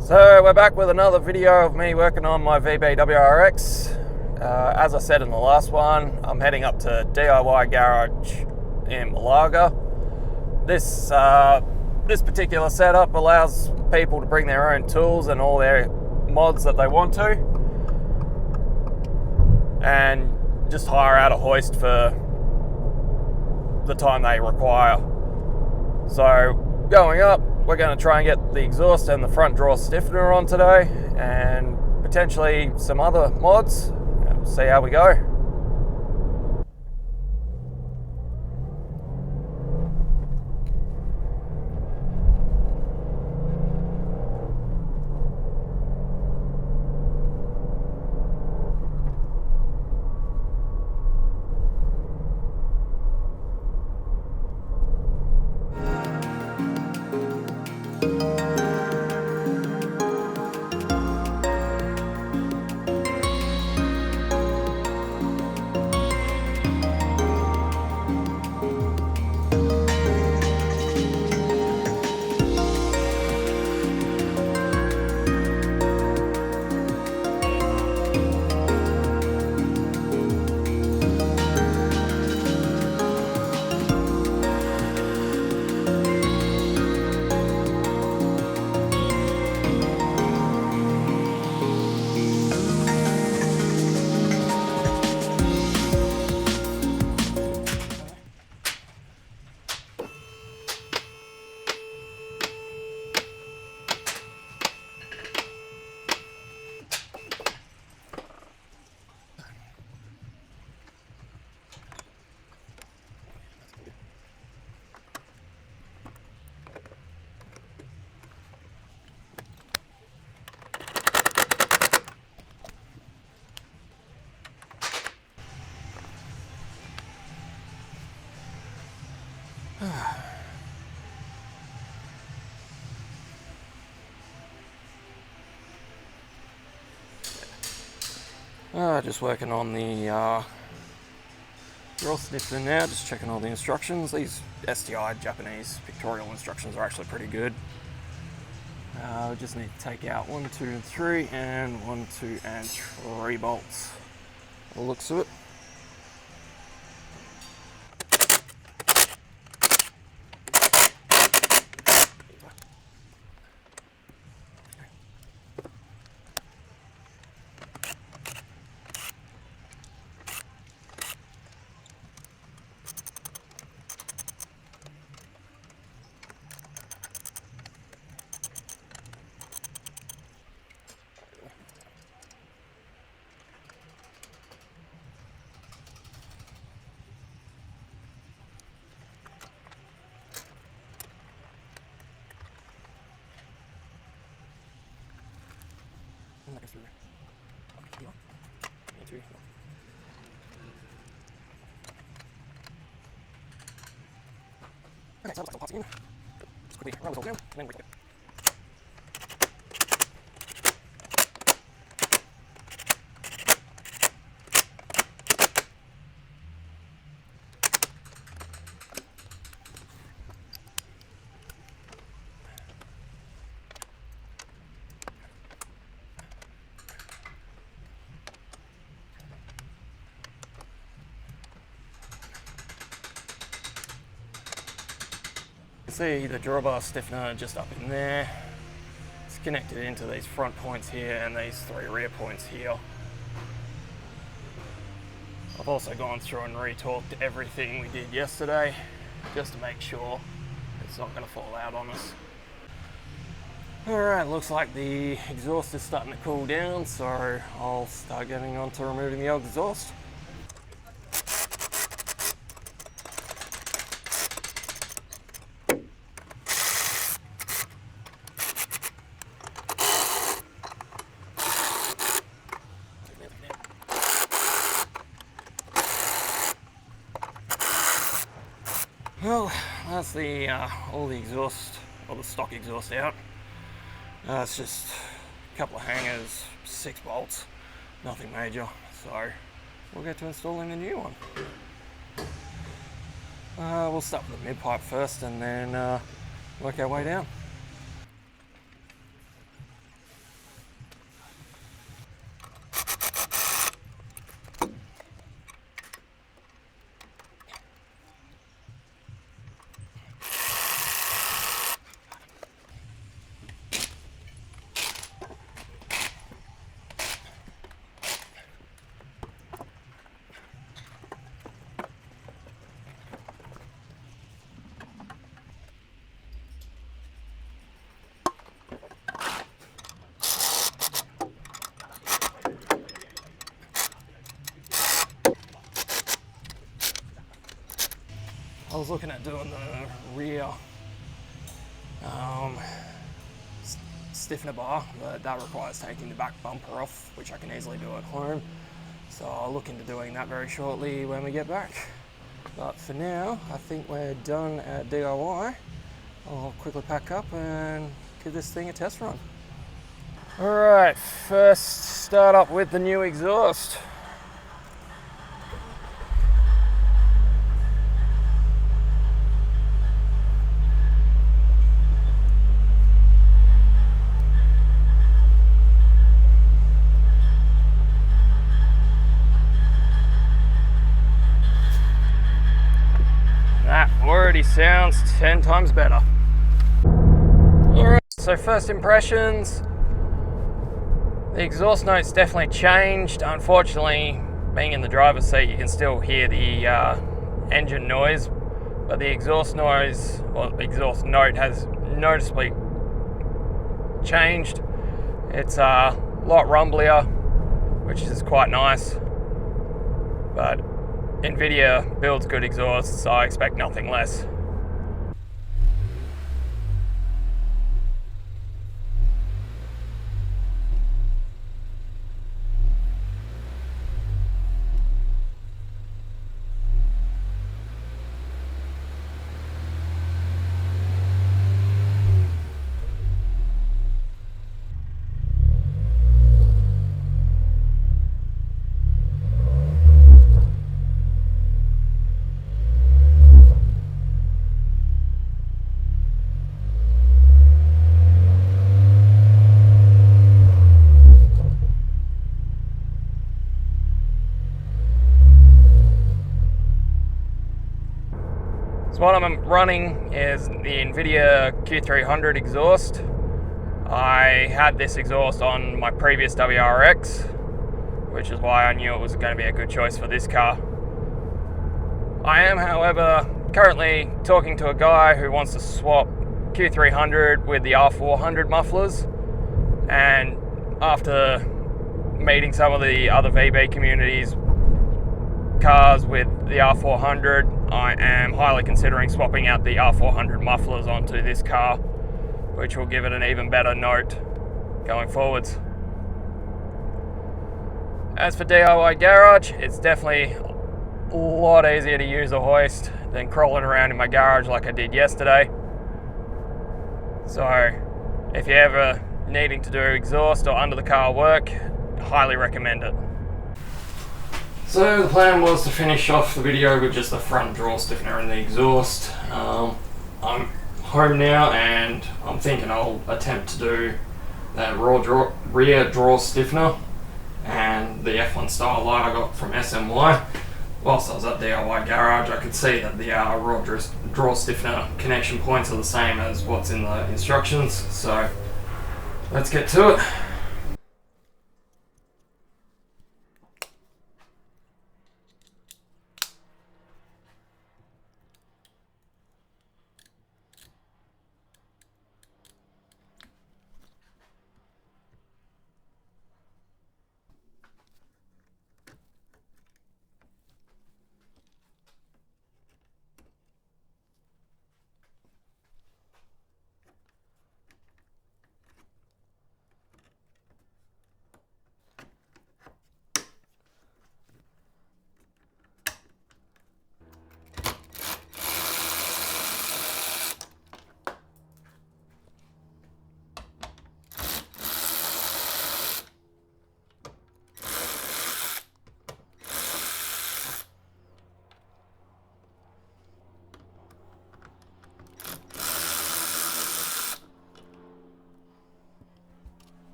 So we're back with another video of me working on my VB WRX. As I said in the last one, I'm heading up to DIY Garage in Malaga. This particular setup allows people to bring their own tools and all their mods that they want to, and just hire out a hoist for the time they require. So going up, we're going to try and get the exhaust and the front drawer stiffener on today, and potentially some other mods. We'll see how we go. Just working on the drawer stiffener now, just checking all the instructions. These STI Japanese pictorial instructions are actually pretty good. We just need to take out 1, 2, and 3, and 1, 2, and 3 bolts. The looks of it. Okay, so let's pop it in. Just quickly roll this all down, and then we can see the drawbar stiffener just up in there. It's connected into these front points here and these 3 rear points here. I've also gone through and retorqued everything we did yesterday just to make sure it's not going to fall out on us. Alright, looks like the exhaust is starting to cool down, so I'll start getting on to removing the old exhaust. Well, that's the all the exhaust, or the stock exhaust out. It's just a couple of hangers, 6 bolts, nothing major. So we'll get to installing the new one. We'll start with the mid pipe first and then work our way down. was looking at doing the rear stiffener bar, but that requires taking the back bumper off, which I can easily do at home. So I'll look into doing that very shortly when we get back. But for now, I think we're done at DIY. I'll quickly pack up and give this thing a test run. Alright, first start up with the new exhaust. That already sounds 10 times better. Alright, so first impressions. The exhaust notes definitely changed. Unfortunately, being in the driver's seat, you can still hear the engine noise, but the exhaust noise, or the exhaust note, has noticeably changed. It's a lot rumblier, which is quite nice, but NVIDIA builds good exhausts, so I expect nothing less. So what I'm running is the NVIDIA Q300 exhaust. I had this exhaust on my previous WRX, which is why I knew it was going to be a good choice for this car. I am, however, currently talking to a guy who wants to swap Q300 with the R400 mufflers, and after meeting some of the other VB communities cars with the R400, I am highly considering swapping out the R400 mufflers onto this car, which will give it an even better note going forwards. As for DIY garage, it's definitely a lot easier to use a hoist than crawling around in my garage like I did yesterday. So if you're ever needing to do exhaust or under the car work, highly recommend it. So the plan was to finish off the video with just the front draw stiffener and the exhaust. I'm home now and I'm thinking I'll attempt to do that rear draw stiffener and the F1 style light I got from SMY. Whilst I was at DIY garage, I could see that the raw draw stiffener connection points are the same as what's in the instructions, so let's get to it.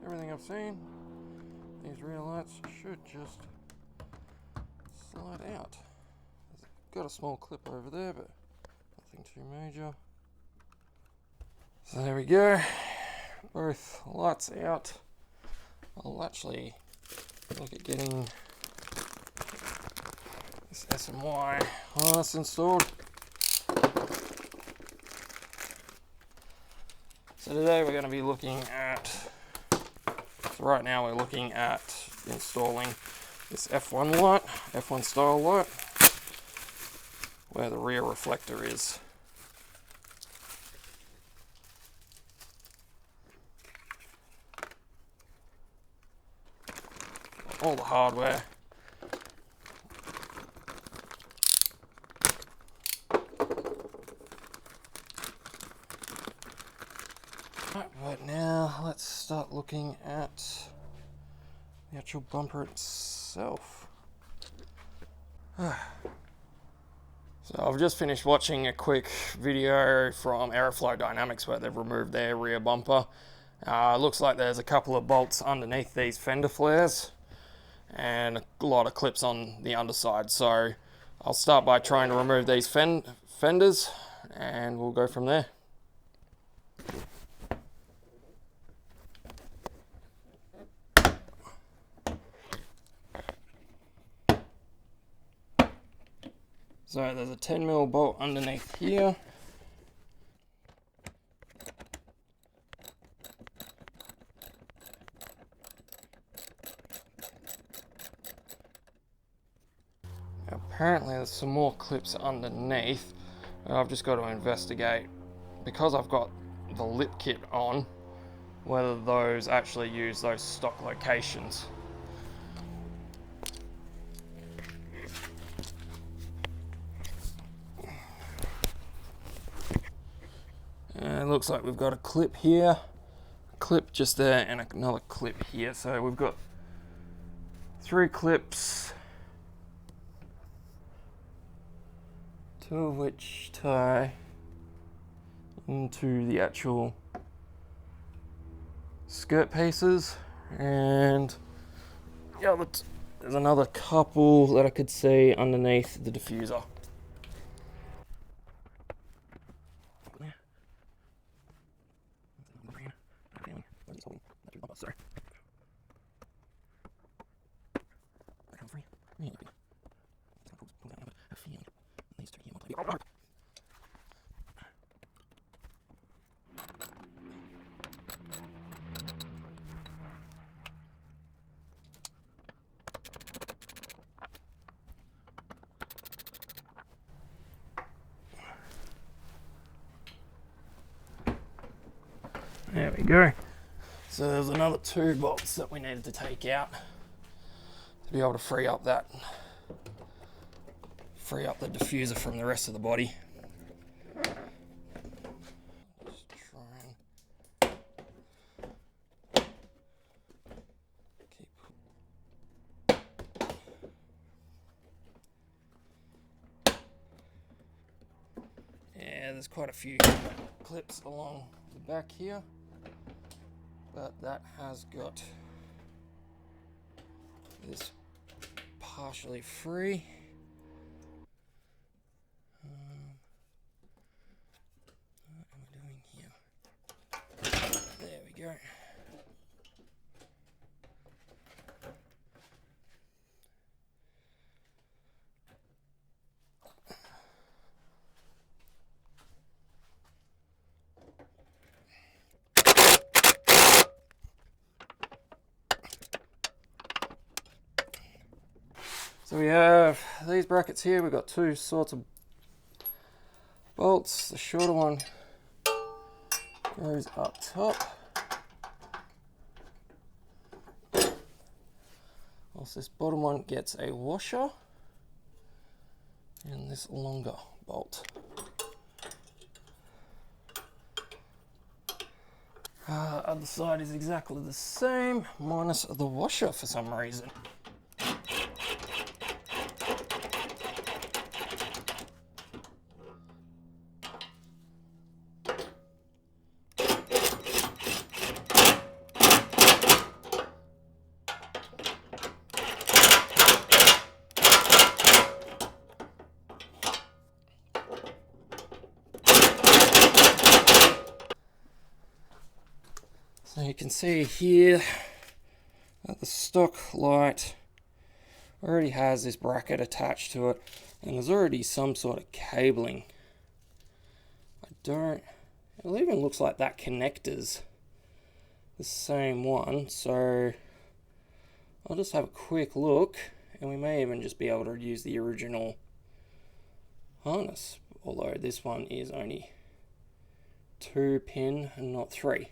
Everything I've seen, these rear lights should just slide out. Got a small clip over there, but nothing too major. So there we go, both lights out. I'll actually look at getting this SMY harness installed. So today we're going to be looking at, right now we're looking at installing this F1 light, F1 style light. where the rear reflector is. All the hardware. Right now, let's start looking at the actual bumper itself. So I've just finished watching a quick video from Aeroflow Dynamics where they've removed their rear bumper. Looks like there's a couple of bolts underneath these fender flares and a lot of clips on the underside. So I'll start by trying to remove these fenders and we'll go from there. So there's a 10mm bolt underneath here. Apparently there's some more clips underneath. I've just got to investigate, because I've got the lip kit on, whether those actually use those stock locations. It looks like we've got a clip here, a clip just there, and another clip here. So we've got 3 clips, 2 of which tie into the actual skirt pieces, and yeah, there's another couple that I could see underneath the diffuser. Sorry. There we go. So there's another 2 bolts that we needed to take out to be able to free up the diffuser from the rest of the body. Just try and yeah, there's quite a few clips along the back here, but that has got this partially free. What am I doing here? There we go. So we have these brackets here. We've got 2 sorts of bolts. The shorter one goes up top, whilst this bottom one gets a washer, and this longer bolt. Other side is exactly the same, minus the washer for some reason. So you can see here that the stock light already has this bracket attached to it, and there's already some sort of cabling. It even looks like that connector's the same one, so I'll just have a quick look, and we may even just be able to use the original harness, although this one is only 2 pin and not 3.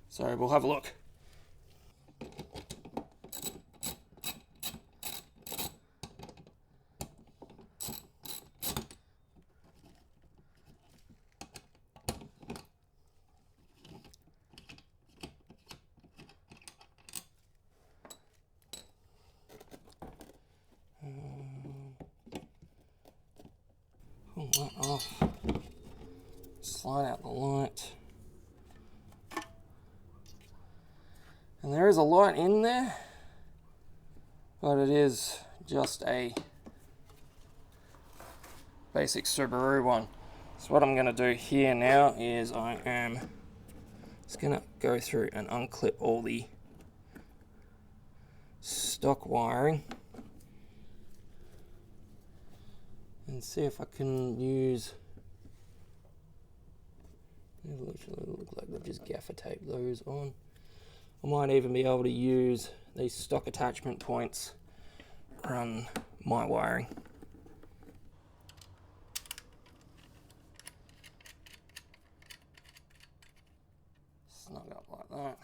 So we'll have a look. Pull that off. Slide out the light. And there is a light in there, but it is just a basic Subaru one. So what I'm going to do here now is I am just going to go through and unclip all the stock wiring and see if I can use, they literally look like they've just gaffer taped those on. I might even be able to use these stock attachment points on my wiring. Snug up like that.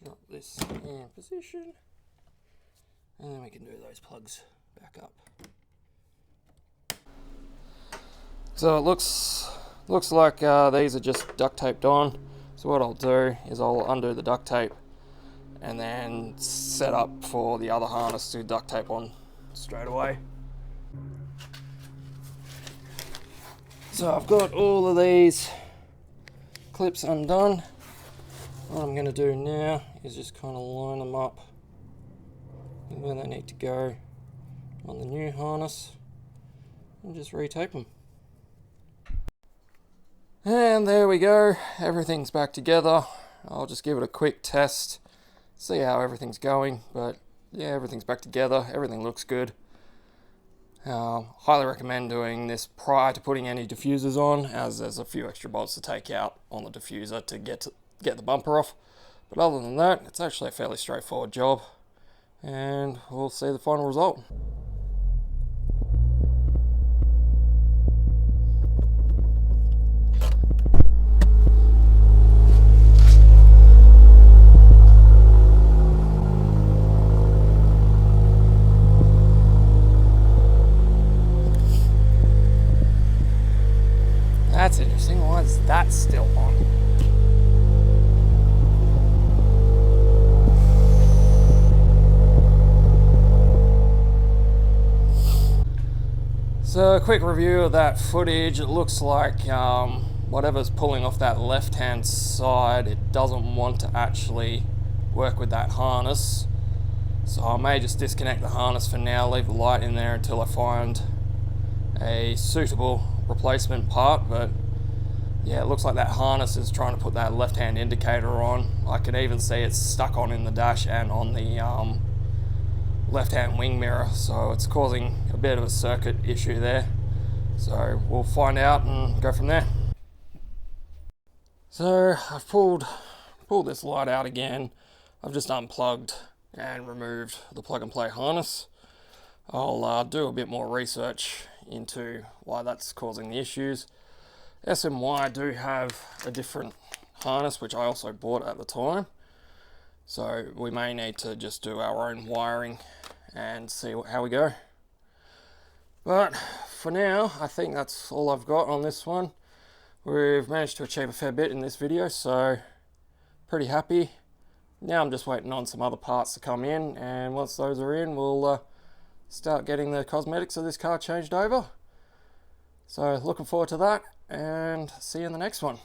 Drop this in position, and then we can do those plugs back up. So it looks like these are just duct taped on. So what I'll do is I'll undo the duct tape and then set up for the other harness to duct tape on straight away. So I've got all of these clips undone. What I'm going to do now is just kind of line them up where they need to go on the new harness and just retape them. And there we go, everything's back together. I'll just give it a quick test, see how everything's going, but yeah, everything's back together, everything looks good. Highly recommend doing this prior to putting any diffusers on, as there's a few extra bolts to take out on the diffuser to get the bumper off. But other than that, it's actually a fairly straightforward job, and we'll see the final result. That's interesting. Why is that still on? So a quick review of that footage. It looks like whatever's pulling off that left hand side, it doesn't want to actually work with that harness. So I may just disconnect the harness for now, leave the light in there until I find a suitable replacement part. But yeah, it looks like that harness is trying to put that left hand indicator on. I can even see it's stuck on in the dash and on the left hand wing mirror, so it's causing a bit of a circuit issue there. So we'll find out and go from there. So I've pulled this light out again. I've just unplugged and removed the plug and play harness. I'll do a bit more research into why that's causing the issues. SMY do have a different harness, which I also bought at the time. So we may need to just do our own wiring and see how we go. But for now, I think that's all I've got on this one. We've managed to achieve a fair bit in this video, so pretty happy. Now I'm just waiting on some other parts to come in, and once those are in, we'll start getting the cosmetics of this car changed over. So looking forward to that, and see you in the next one.